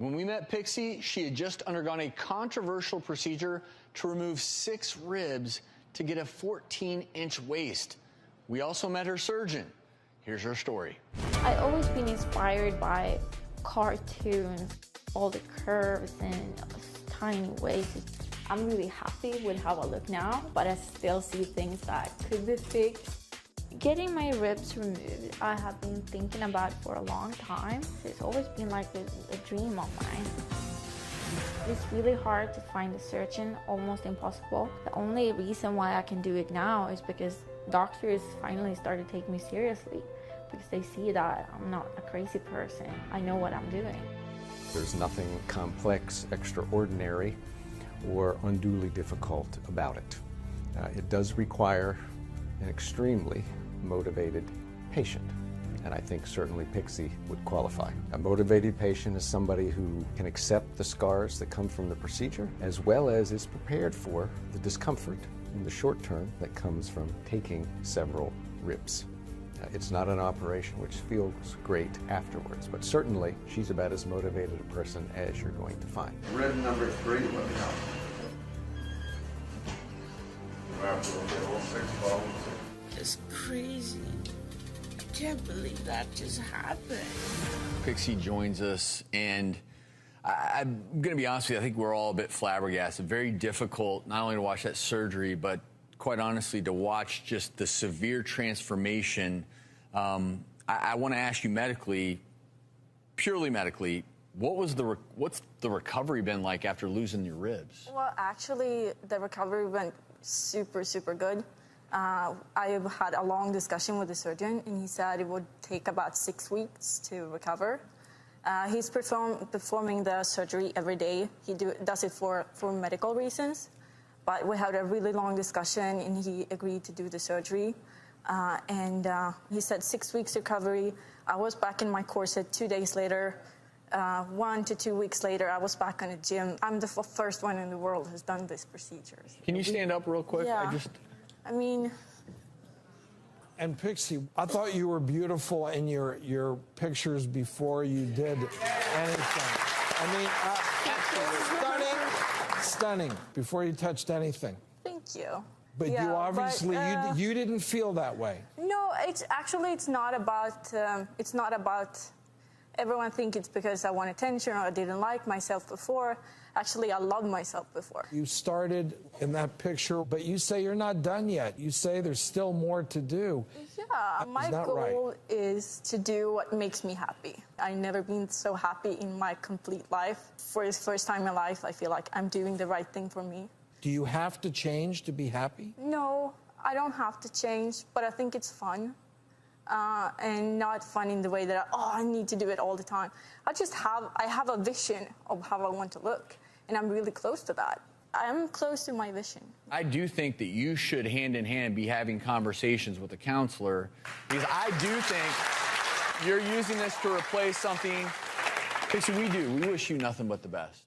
When we met Pixee, she had just undergone a controversial procedure to remove 6 ribs to get a 14-inch waist. We also met her surgeon. Here's her story. I've always been inspired by cartoons, all the curves and tiny waists. I'm really happy with how I look now, but I still see things that could be fixed. Getting my ribs removed, I have been thinking about it for a long time. It's always been like a dream of mine. It's really hard to find a surgeon, almost impossible. The only reason why I can do it now is because doctors finally started taking me seriously, because they see that I'm not a crazy person. I know what I'm doing. There's nothing complex, extraordinary, or unduly difficult about it. It does require an extremely motivated patient, and I think certainly Pixee would qualify. A motivated patient is somebody who can accept the scars that come from the procedure, as well as is prepared for the discomfort in the short term that comes from taking several ribs. It's not an operation which feels great afterwards, but certainly she's about as motivated a person as you're going to find. Rib number 3, let me know. It's crazy. I can't believe that just happened. Pixee joins us, and I'm going to be honest with you, I think we're all a bit flabbergasted. Very difficult not only to watch that surgery, but quite honestly to watch just the severe transformation. I want to ask you medically, purely medically, what's the recovery been like after losing your ribs? Well, actually, the recovery went super, super good. I had a long discussion with the surgeon, and he said it would take about 6 weeks to recover. He's performing the surgery every day. He does it for medical reasons. But we had a really long discussion, and he agreed to do the surgery. He said 6 weeks recovery. I was back in my corset 2 days later. 1 to 2 weeks later, I was back in the gym. I'm the first one in the world who's done these procedures. Can you stand up real quick? Yeah. I mean... And Pixee, I thought you were beautiful in your pictures before you did anything. I mean, stunning, before you touched anything. Thank you. But yeah, you obviously, you didn't feel that way. No, it's not about, everyone thinks it's because I want attention or I didn't like myself before. Actually, I loved myself before. You started in that picture, but you say you're not done yet. You say there's still more to do. Yeah, my goal is to do what makes me happy. I've never been so happy in my complete life. For the first time in life, I feel like I'm doing the right thing for me. Do you have to change to be happy? No, I don't have to change, but I think it's fun. And not fun in the way that, I need to do it all the time. I have a vision of how I want to look, and I'm really close to that. I'm close to my vision. I do think that you should, hand in hand, be having conversations with a counselor, because I do think you're using this to replace something. Pixee, we wish you nothing but the best.